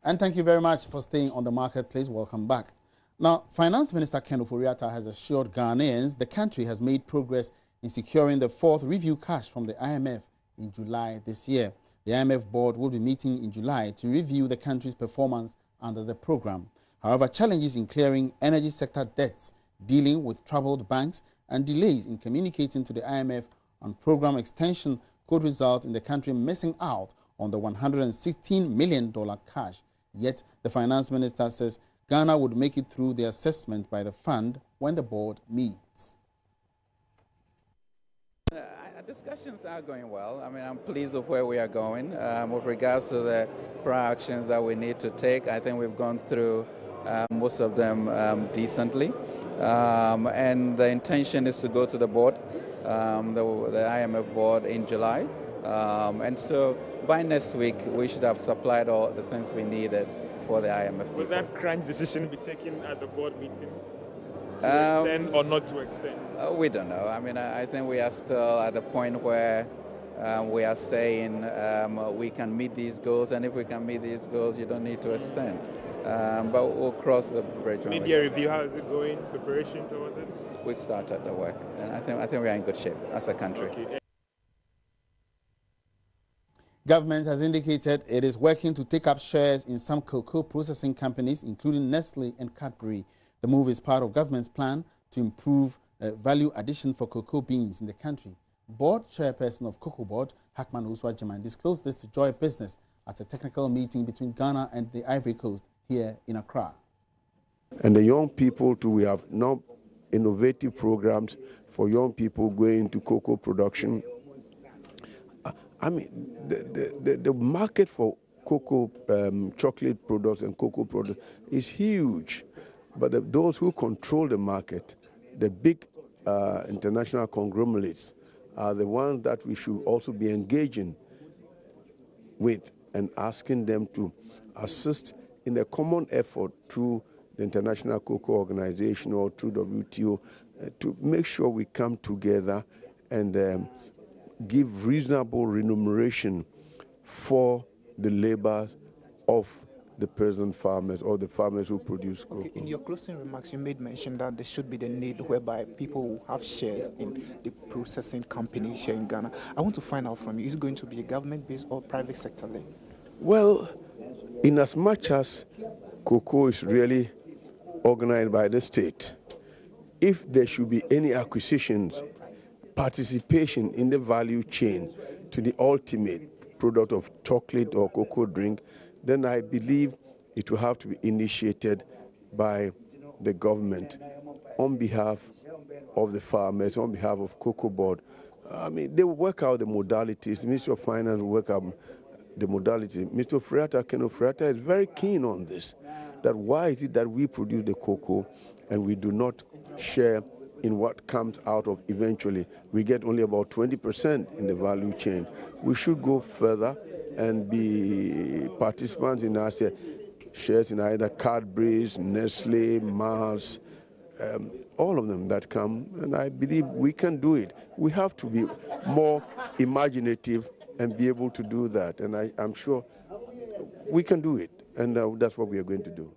And thank you very much for staying on the marketplace. Welcome back. Now, Finance Minister Ken Ofori-Atta has assured Ghanaians the country has made progress in securing the fourth review cash from the IMF in July this year. The IMF board will be meeting in July to review the country's performance under the program. However, challenges in clearing energy sector debts, dealing with troubled banks, and delays in communicating to the IMF on program extension could result in the country missing out on the $116 million cash. Yet, the finance minister says Ghana would make it through the assessment by the fund when the board meets. Discussions are going well. I mean, I'm pleased with where we are going. With regards to the prior actions that we need to take, I think we've gone through most of them decently. And the intention is to go to the board, the IMF board in July. And so by next week, we should have supplied all the things we needed for the IMF people. Will that crunch decision be taken at the board meeting? To extend or not to extend? We don't know. I mean, I think we are still at the point where we are saying we can meet these goals, and if we can meet these goals, you don't need to extend. But we'll cross the bridge. Media review, how is it going? Preparation towards it? We started the work, and I think we are in good shape as a country. Okay. Government has indicated it is working to take up shares in some cocoa processing companies, including Nestle and Cadbury. The move is part of government's plan to improve value addition for cocoa beans in the country. Board chairperson of Cocoa Board, Hakman Uswajiman, disclosed this to Joy Business at a technical meeting between Ghana and the Ivory Coast here in Accra. And the young people too, we have now innovative programs for young people going into cocoa production. I mean, the market for cocoa, chocolate products and cocoa products is huge. But those who control the market, the big international conglomerates, are the ones that we should also be engaging with and asking them to assist in a common effort through the International Cocoa Organization or through WTO to make sure we come together and give reasonable remuneration for the labor of the present farmers or the farmers who produce cocoa. Okay, in your closing remarks, you made mention that there should be the need whereby people will have shares in the processing companies here in Ghana. I want to find out from you, is it going to be a government-based or private sector led? Well, in as much as cocoa is really organized by the state, if there should be any acquisitions, participation in the value chain to the ultimate product of chocolate or cocoa drink, then I believe it will have to be initiated by the government on behalf of the farmers, on behalf of Cocoa Board. I mean, they will work out the modalities. The Ministry of Finance will work out the modality. Mr. Ken Ofori-Atta is very keen on this, that why is it that we produce the cocoa and we do not share in what comes out of eventually. We get only about 20% in the value chain. We should go further and be participants in our shares in either Cadbury's, Nestle, Mars, all of them that come, and I believe we can do it. We have to be more imaginative and be able to do that, and I'm sure we can do it, and that's what we are going to do.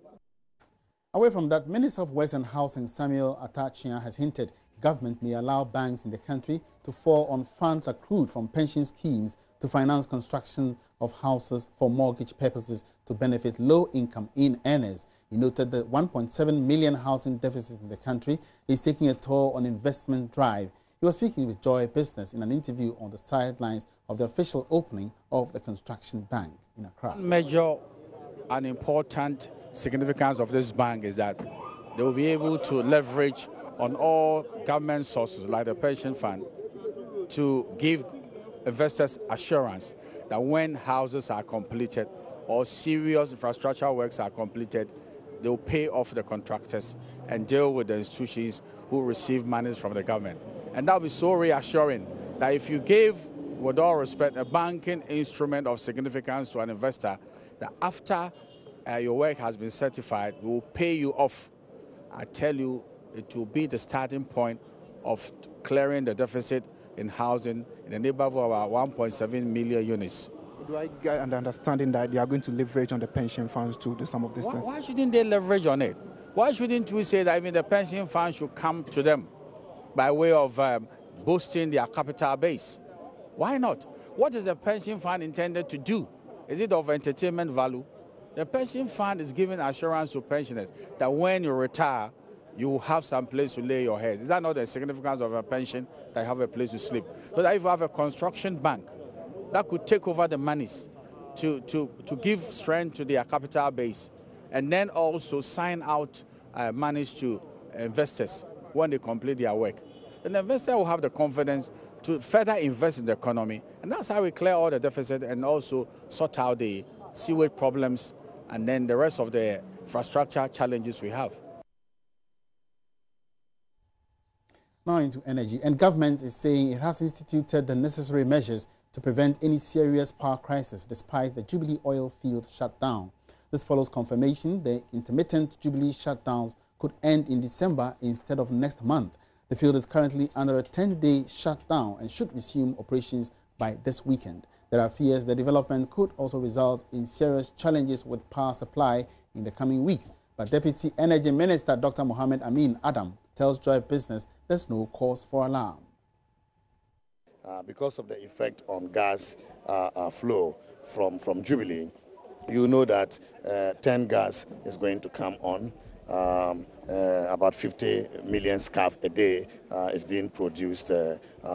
Away from that, Minister of Works and Housing Samuel Atachia has hinted government may allow banks in the country to fall on funds accrued from pension schemes to finance construction of houses for mortgage purposes to benefit low-income earners. He noted that 1.7 million housing deficit in the country is taking a toll on investment drive. He was speaking with Joy Business in an interview on the sidelines of the official opening of the construction bank in Accra. Major and important significance of this bank is that they will be able to leverage on all government sources like the pension fund to give investors assurance that when houses are completed or serious infrastructure works are completed, they will pay off the contractors and deal with the institutions who receive monies from the government. And that will be so reassuring that if you gave, with all respect, a banking instrument of significance to an investor, that after your work has been certified, we will pay you off. I tell you, it will be the starting point of clearing the deficit in housing in the neighborhood of about 1.7 million units. Do I get an understanding that they are going to leverage on the pension funds to do some of these things? Why shouldn't they leverage on it? Why shouldn't we say that even the pension funds should come to them by way of boosting their capital base? Why not? What is a pension fund intended to do? Is it of entertainment value? The pension fund is giving assurance to pensioners that when you retire, you will have some place to lay your heads. Is that not the significance of a pension, that you have a place to sleep? So that if you have a construction bank that could take over the monies to give strength to their capital base, and then also sign out monies to investors when they complete their work, then the investor will have the confidence to further invest in the economy. And that's how we clear all the deficit and also sort out the sewage problems and then the rest of the infrastructure challenges we have. Now into energy. And government is saying it has instituted the necessary measures to prevent any serious power crisis despite the Jubilee oil field shutdown. This follows confirmation the intermittent Jubilee shutdowns could end in December instead of next month. The field is currently under a 10-day shutdown and should resume operations by this weekend. There are fears the development could also result in serious challenges with power supply in the coming weeks. But Deputy Energy Minister Dr. Mohammed Amin Adam tells Joy Business there's no cause for alarm. Because of the effect on gas flow from Jubilee, you know that 10 gas is going to come on. About 50 million scarf a day is being produced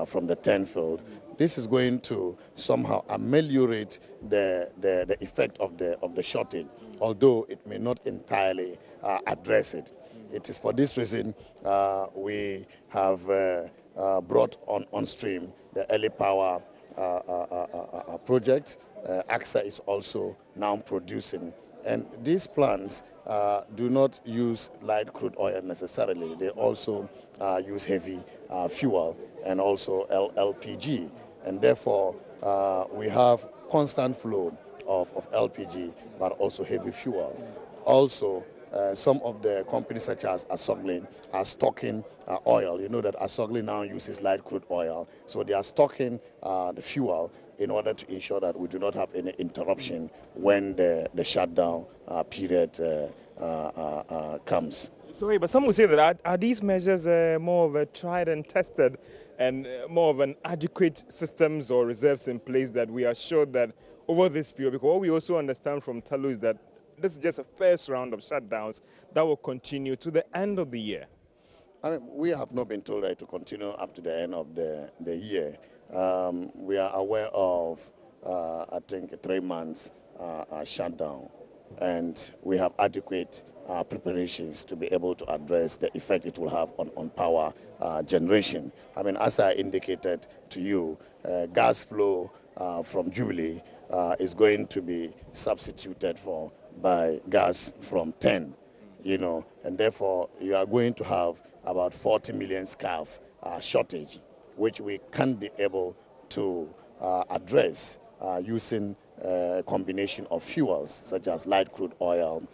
from the 10 field. This is going to somehow ameliorate the effect of the shortage, although it may not entirely address it. It is for this reason we have brought on stream the early power project. AXA is also now producing. And these plants do not use light crude oil necessarily. They also use heavy fuel and also LPG. And therefore, we have constant flow of LPG, but also heavy fuel. Also, some of the companies such as Asogli are stocking oil. You know that Asogli now uses light crude oil. So they are stocking the fuel in order to ensure that we do not have any interruption when the shutdown period comes. Sorry, but some will say that are these measures more of a tried and tested and more of an adequate systems or reserves in place that we are sure that over this period, because what we also understand from Talu is that this is just a first round of shutdowns that will continue to the end of the year. I mean, we have not been told that to continue up to the end of the year. We are aware of, I think, 3 months shutdown, and we have adequate preparations to be able to address the effect it will have on power generation. I mean, as I indicated to you, gas flow from Jubilee is going to be substituted for by gas from 10, you know, and therefore you are going to have about 40 million scarf shortage, which we can't be able to address using a combination of fuels such as light crude oil,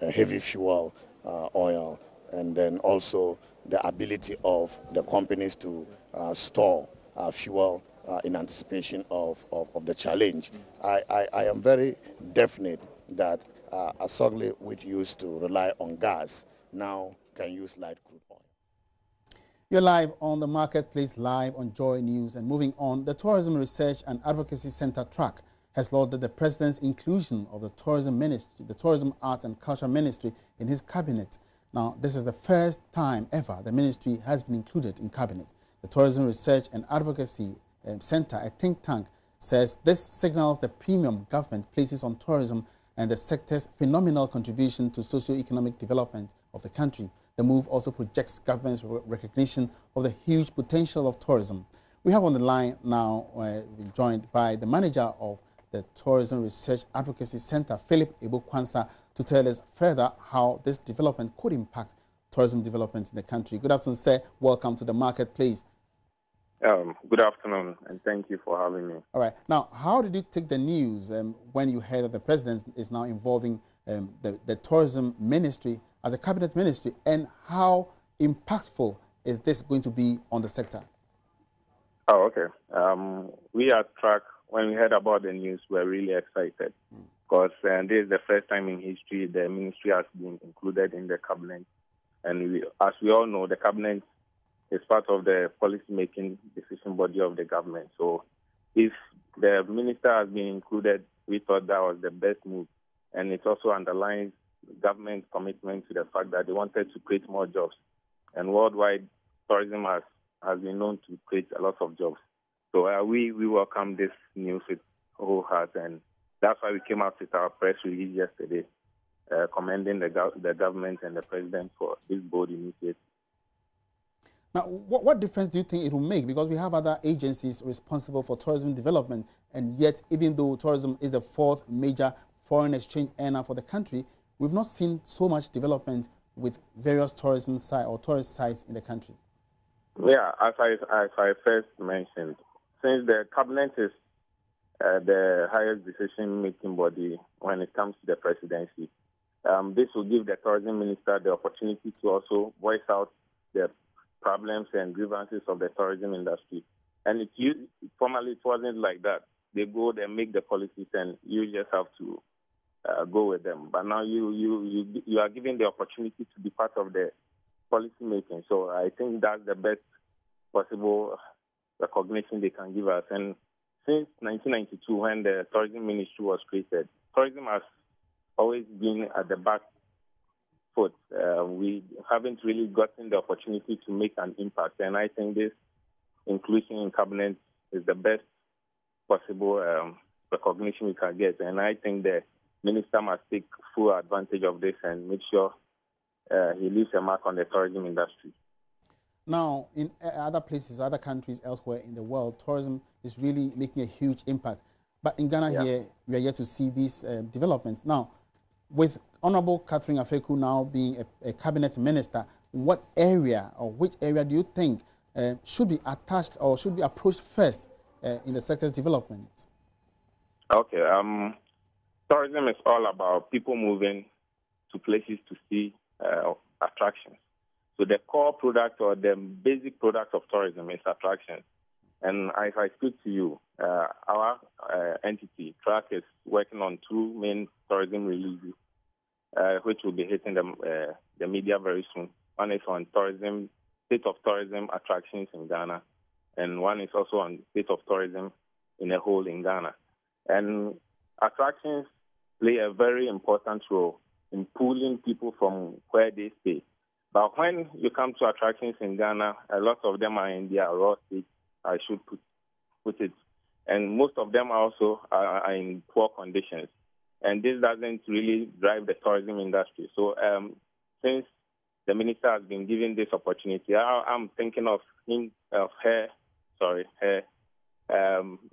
heavy fuel oil, and then also the ability of the companies to store fuel in anticipation of the challenge. I am very definite that Asogli, which used to rely on gas, now can use light crude oil. You're live on the Marketplace, live on Joy News. And moving on, the Tourism Research and Advocacy Center track has lauded the President's inclusion of the Tourism Ministry, the Tourism, Arts and Culture Ministry in his cabinet. Now, this is the first time ever the ministry has been included in cabinet. The Tourism Research and Advocacy Center, a think tank, says this signals the premium government places on tourism and the sector's phenomenal contribution to socio-economic development of the country. The move also projects government's recognition of the huge potential of tourism. We have on the line now, joined by the manager of the Tourism Research Advocacy Center, Philip Ebo-Kwansa, to tell us further how this development could impact tourism development in the country. Good afternoon, sir. Welcome to the Marketplace. Good afternoon, and thank you for having me. All right. Now, how did you take the news when you heard that the President is now involving the Tourism Ministry as a cabinet ministry, and how impactful is this going to be on the sector? Oh, okay. We at TRAC when we heard about the news, we were really excited because this is the first time in history the ministry has been included in the cabinet. And as we all know, the cabinet is part of the policy-making decision body of the government. So if the minister has been included, we thought that was the best move. And it also underlines government commitment to the fact that they wanted to create more jobs. And worldwide, tourism has been known to create a lot of jobs. So we welcome this news with whole heart, and that's why we came out with our press release yesterday, commending the government and the president for this bold initiative. Now, what difference do you think it will make? Because we have other agencies responsible for tourism development, and yet, even though tourism is the fourth major foreign exchange earner for the country, we've not seen so much development with various tourism sites or tourist sites in the country. Yeah, as I first mentioned, since the cabinet is the highest decision-making body when it comes to the presidency, this will give the tourism minister the opportunity to also voice out the problems and grievances of the tourism industry. And formerly it wasn't like that. They go, they make the policies, and you just have to go with them. But now you are given the opportunity to be part of the policy making. So I think that's the best possible recognition they can give us. And since 1992, when the tourism ministry was created, tourism has always been at the back foot. We haven't really gotten the opportunity to make an impact. And I think this inclusion in cabinet is the best possible recognition we can get. And I think the minister must take full advantage of this and make sure he leaves a mark on the tourism industry. Now, in other places, other countries elsewhere in the world, tourism is really making a huge impact. But in Ghana here, we are yet to see these developments. Now, with Honorable Catherine Afeku now being a cabinet minister, what area or which area do you think should be attached or should be approached first in the sector's development? Okay. Tourism is all about people moving to places to see attractions. So the core product or the basic product of tourism is attraction. And if I speak to you, our entity, TRAC, is working on two main tourism releases, which will be hitting the media very soon. One is on tourism, state of tourism attractions in Ghana, and one is also on state of tourism in a whole in Ghana. And attractions play a very important role in pulling people from where they stay. But when you come to attractions in Ghana, a lot of them are in their raw state, I should put it. And most of them also are in poor conditions. And this doesn't really drive the tourism industry. So since the minister has been given this opportunity, I'm thinking of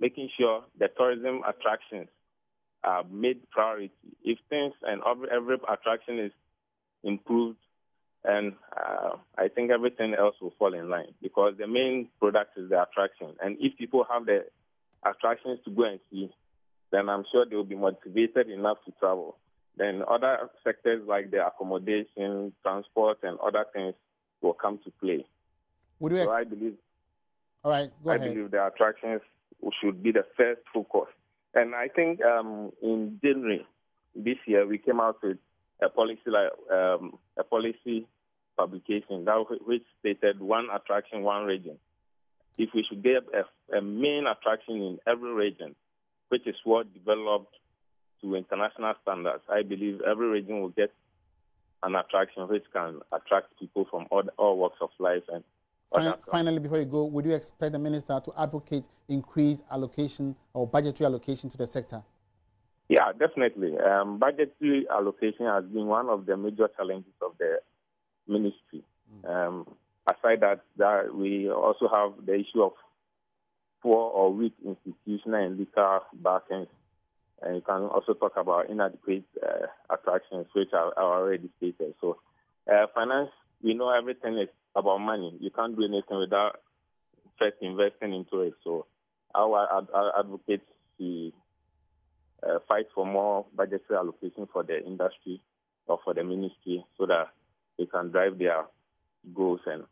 making sure the tourism attractions are made priority. If things and every attraction is improved, and I think everything else will fall in line, because the main product is the attraction. And if people have the attractions to go and see, then I'm sure they will be motivated enough to travel. Then other sectors like the accommodation, transport, and other things will come to play. So I believe. All right, go ahead. I believe the attractions should be the first focus. And I think in January this year we came out with a policy publication which stated one attraction, one region. If we should get a main attraction in every region, which is what developed to international standards, I believe every region will get an attraction which can attract people from all walks of life. And finally, before you go, would you expect the minister to advocate increased allocation or budgetary allocation to the sector? Yeah, definitely. Budgetary allocation has been one of the major challenges of the ministry. Aside that, we also have the issue of poor or weak institutional and legal backings. And you can also talk about inadequate attractions, which are already stated. So finance, we know everything is about money. You can't do anything without first investing into it. So our advocates fight for more budgetary allocation for the industry or for the ministry so that they can drive their goals and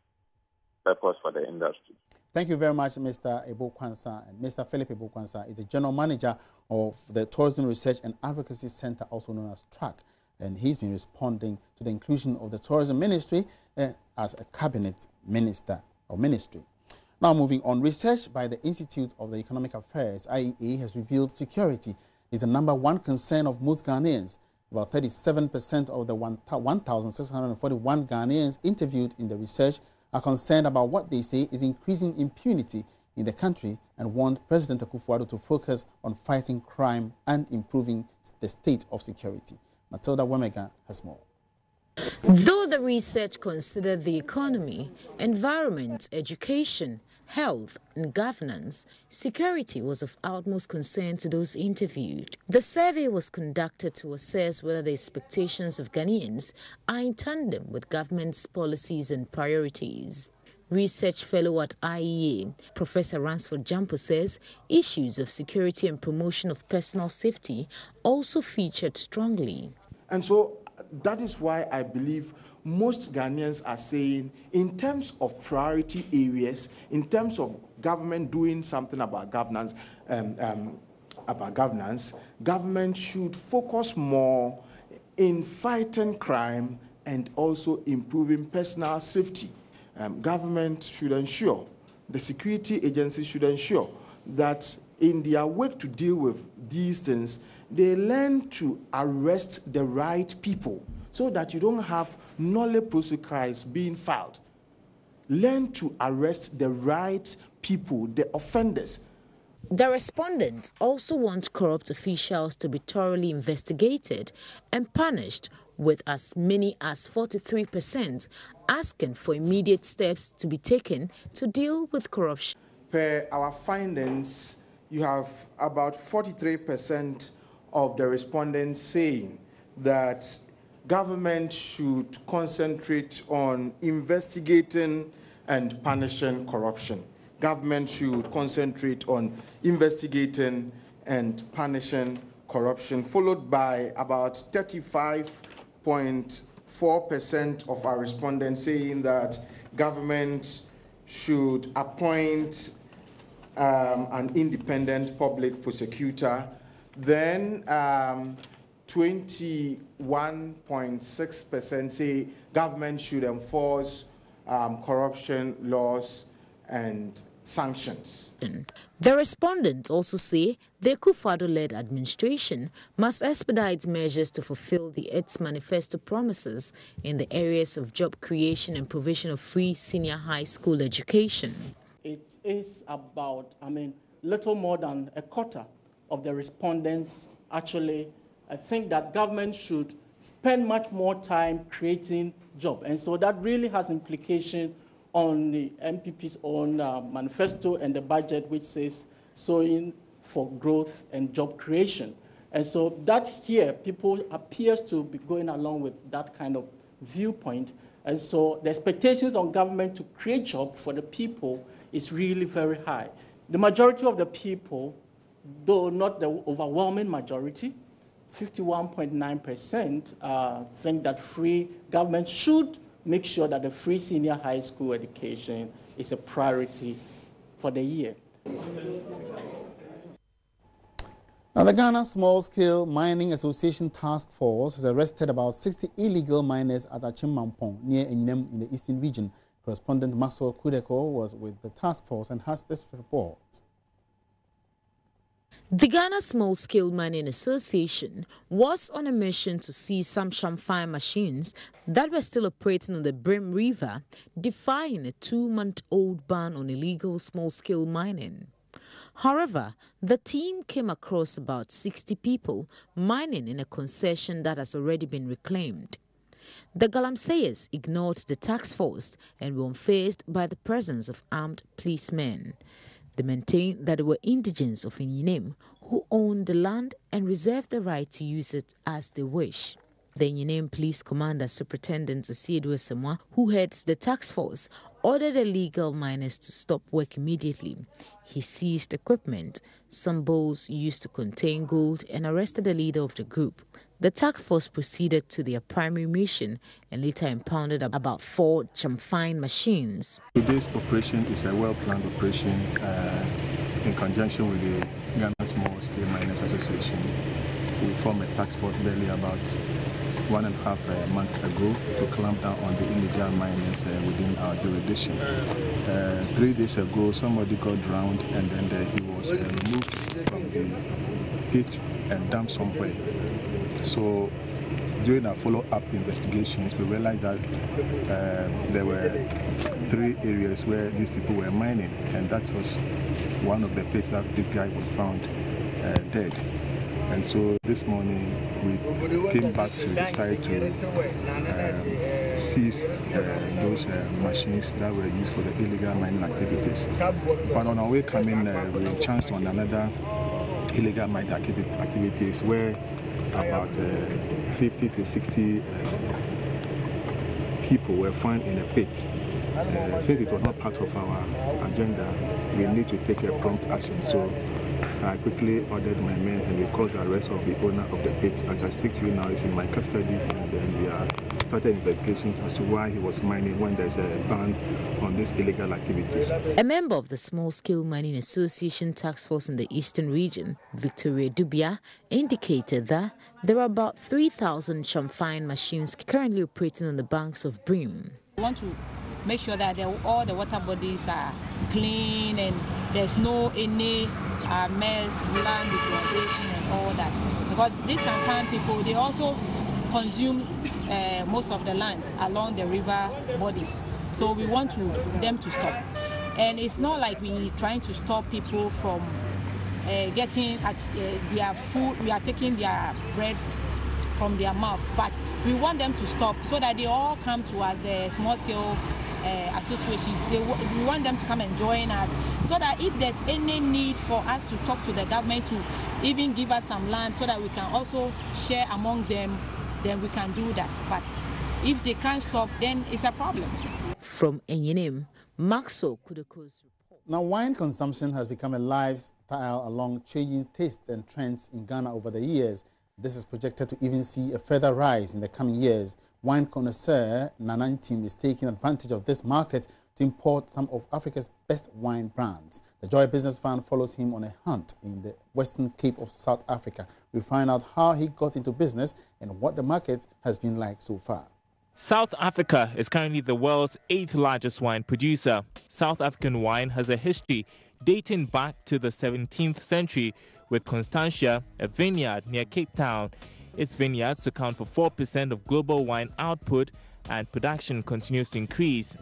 purpose for the industry. Thank you very much, Mr. Ebo Kwansa. And Mr. Philip Ebo Kwansa is the General Manager of the Tourism Research and Advocacy Center, also known as TRAC. And he's been responding to the inclusion of the Tourism Ministry as a cabinet minister or ministry. Now moving on, research by the Institute of the Economic Affairs, IEA, has revealed security is the #1 concern of most Ghanaians. About 37% of the 1,641 Ghanaians interviewed in the research are concerned about what they say is increasing impunity in the country and want President Akufo-Addo to focus on fighting crime and improving the state of security. Matilda Wemega has more. Though the research considered the economy, environment, education, health and governance, security was of utmost concern to those interviewed. The survey was conducted to assess whether the expectations of Ghanaians are in tandem with government's policies and priorities. Research fellow at IEA, Professor Ransford Jampo, says issues of security and promotion of personal safety also featured strongly. And so that is why I believe most Ghanaians are saying, in terms of priority areas, in terms of government doing something about governance, government should focus more in fighting crime and also improving personal safety. Government should ensure, the security agencies should ensure that in their work to deal with these things, they learn to arrest the right people so that you don't have nolle prosequi being filed. Learn to arrest the right people, the offenders. The respondent also wants corrupt officials to be thoroughly investigated and punished, with as many as 43% asking for immediate steps to be taken to deal with corruption. Per our findings, you have about 43% of the respondents saying that government should concentrate on investigating and punishing corruption. Government should concentrate on investigating and punishing corruption, followed by about 35.4% of our respondents saying that government should appoint an independent public prosecutor. Then 21.6% say government should enforce corruption laws and sanctions. The respondents also say the Akufo-Addo-led administration must expedite measures to fulfill its manifesto promises in the areas of job creation and provision of free senior high school education. It is about, little more than a quarter of the respondents actually think that government should spend much more time creating jobs. And so that really has implication on the MPP's own manifesto and the budget, which says sowing for growth and job creation. And so that here, people appears to be going along with that kind of viewpoint. And so the expectations on government to create jobs for the people is really very high. The majority of the people, though not the overwhelming majority, 51.9% think that free government should make sure that the free senior high school education is a priority for the year. Now, the Ghana Small-Scale Mining Association Task Force has arrested about 60 illegal miners at Achimmampong near Enyinem in the eastern region. Correspondent Maxwell Kudeko was with the task force and has this report. The Ghana Small-Scale Mining Association was on a mission to seize some Shamfire machines that were still operating on the Brim River, defying a 2-month-old ban on illegal small-scale mining. However, the team came across about 60 people mining in a concession that has already been reclaimed. The Galamseyers ignored the task force and were unfazed by the presence of armed policemen. They maintained that they were indigents of Enyinem who owned the land and reserved the right to use it as they wish. The Enyinem Police Commander Superintendent Asiedu Esemwa, who heads the task force, ordered illegal miners to stop work immediately. He seized equipment, some bowls used to contain gold, and arrested the leader of the group, The task force proceeded to their primary mission and later impounded about 4 champagne machines. Today's operation is a well-planned operation in conjunction with the Ghana Small Scale Miners Association. We formed a task force barely about 1.5 months ago to clamp down on the illegal miners within our jurisdiction. 3 days ago, somebody got drowned and then he was removed from the pit and dumped somewhere. So during our follow-up investigations, we realized that there were 3 areas where these people were mining, and that was one of the places that this guy was found dead. And so this morning we came back to decide to seize those machines that were used for the illegal mining activities. But on our way coming, we chanced on another illegal mining activities where about 50 to 60 people were found in a pit. Since it was not part of our agenda, we need to take a prompt action. So I quickly ordered my men and we caused the arrest of the owner of the pit. As I speak to you now, he's in my custody, and then we are started investigations as to why he was mining when there's a ban on these illegal activities. A member of the Small Scale Mining Association task force in the Eastern region, Victoria Dubia, indicated that there are about 3,000 champagne machines currently operating on the banks of Brim. We want to make sure that all the water bodies are clean and there's no any mess, land degradation and all that. Because these champagne people, they also consume most of the lands along the river bodies. So we want them to stop. And it's not like we're trying to stop people from getting their food, we are taking their bread from their mouth, but we want them to stop so that they all come to us, the small scale association. We want them to come and join us so that if there's any need for us to talk to the government to even give us some land so that we can also share among them, then we can do that. But if they can't stop, then it's a problem. From Enyinim, Maxo Kudoko's report. Now, wine consumption has become a lifestyle along changing tastes and trends in Ghana over the years. This is projected to even see a further rise in the coming years. Wine connoisseur Nanan Team is taking advantage of this market to import some of Africa's best wine brands. The Joy Business Fund follows him on a hunt in the Western Cape of South Africa. We find out how he got into business and what the market has been like so far. South Africa is currently the world's 8th largest wine producer. South African wine has a history dating back to the 17th century, with Constantia, a vineyard near Cape Town. Its vineyards account for 4% of global wine output, and production continues to increase.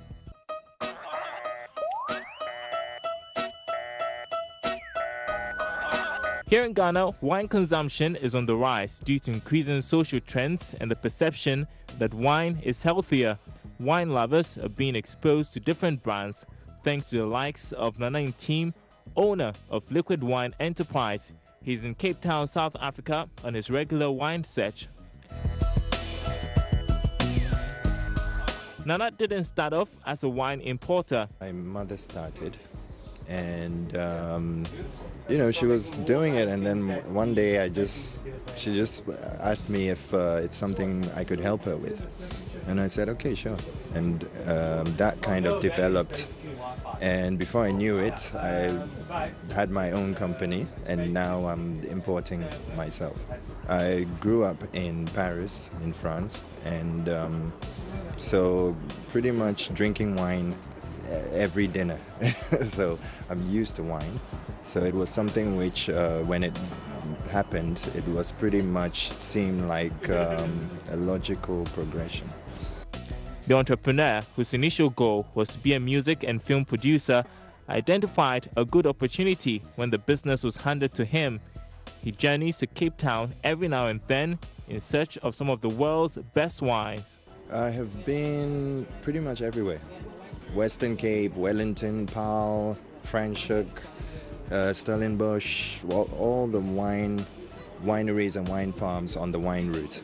Here in Ghana, wine consumption is on the rise due to increasing social trends and the perception that wine is healthier. Wine lovers are being exposed to different brands thanks to the likes of Nanan Team, owner of Liquid Wine Enterprise. He's in Cape Town, South Africa on his regular wine search. Nana didn't start off as a wine importer. My mother started, and you know, she was doing it, and then one day she just asked me if it's something I could help her with, and I said okay, sure, and that kind of developed. And before I knew it, I had my own company, and now I'm importing myself. I grew up in Paris, in France, and so pretty much drinking wine every dinner. So I'm used to wine. So it was something which, when it happened, it was pretty much seemed like a logical progression. The entrepreneur, whose initial goal was to be a music and film producer, identified a good opportunity when the business was handed to him. He journeys to Cape Town every now and then in search of some of the world's best wines. I have been pretty much everywhere. Western Cape, Wellington, Paarl, Franschhoek, Stellenbosch, all the wineries and wine farms on the wine route.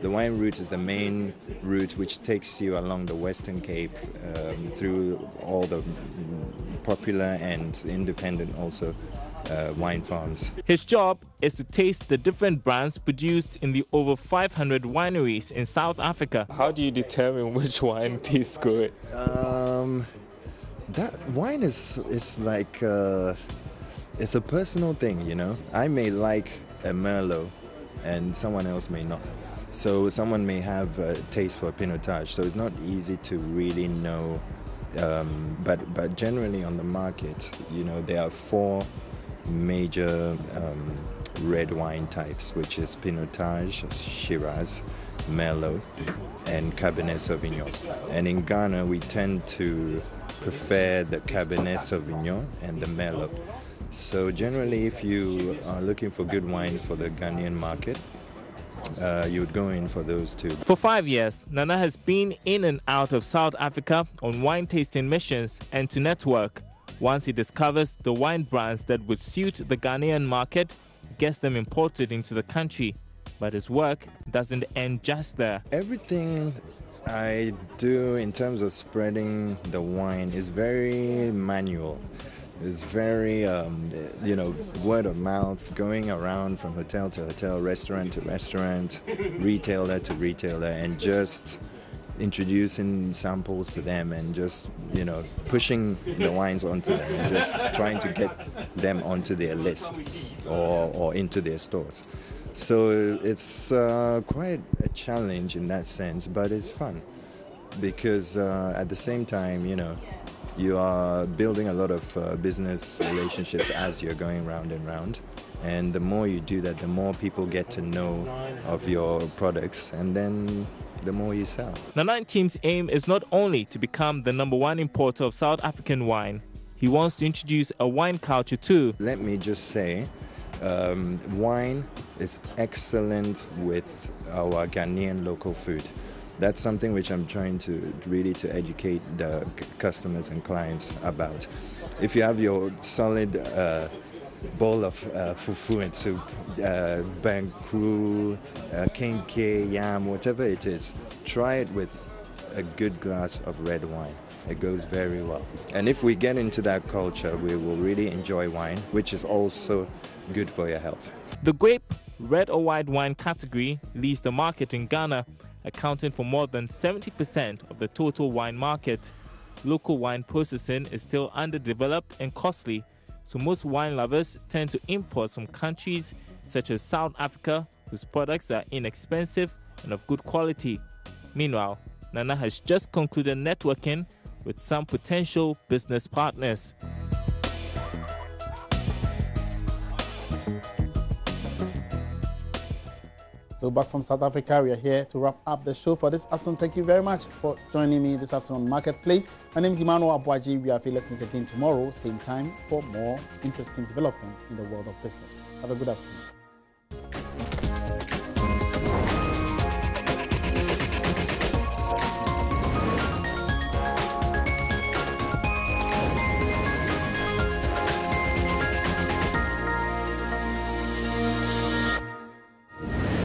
The wine route is the main route which takes you along the Western Cape through all the popular and independent also wine farms. His job is to taste the different brands produced in the over 500 wineries in South Africa. How do you determine which wine tastes good? That wine is like it's a personal thing, you know. I may like a Merlot, and someone else may not. So someone may have a taste for Pinotage. So it's not easy to really know. But generally on the market, you know, there are 4 major red wine types, which is Pinotage, Shiraz, Merlot, and Cabernet Sauvignon. And in Ghana, we tend to prefer the Cabernet Sauvignon and the Merlot. So generally, if you are looking for good wine for the Ghanaian market, you would go in for those 2. For 5 years, Nana has been in and out of South Africa on wine tasting missions and to network. Once he discovers the wine brands that would suit the Ghanaian market, he gets them imported into the country. But his work doesn't end just there. Everything I do in terms of spreading the wine is very manual. It's very, you know, word of mouth, going around from hotel to hotel, restaurant to restaurant, retailer to retailer, and just introducing samples to them and just, you know, pushing the wines onto them and just trying to get them onto their list or into their stores. So it's quite a challenge in that sense, but it's fun because at the same time, you know, you are building a lot of business relationships as you're going round and round. And the more you do that, the more people get to know of your products, and then the more you sell. Nana Team's aim is not only to become the #1 importer of South African wine. He wants to introduce a wine culture too. Let me just say, wine is excellent with our Ghanaian local food. That's something which I'm trying to really educate the customers and clients about. If you have your solid bowl of fufu and soup, bankru, kenke, yam, whatever it is, try it with a good glass of red wine. It goes very well. And if we get into that culture, we will really enjoy wine, which is also good for your health. The grape, red or white wine category leads the market in Ghana, accounting for more than 70% of the total wine market. Local wine processing is still underdeveloped and costly, so most wine lovers tend to import from countries such as South Africa, whose products are inexpensive and of good quality. Meanwhile, Nana has just concluded networking with some potential business partners. So back from South Africa, we are here to wrap up the show for this afternoon. Thank you very much for joining me this afternoon on Marketplace. My name is Emmanuel Abuaji. We are here. Let's meet again tomorrow, same time, for more interesting developments in the world of business. Have a good afternoon.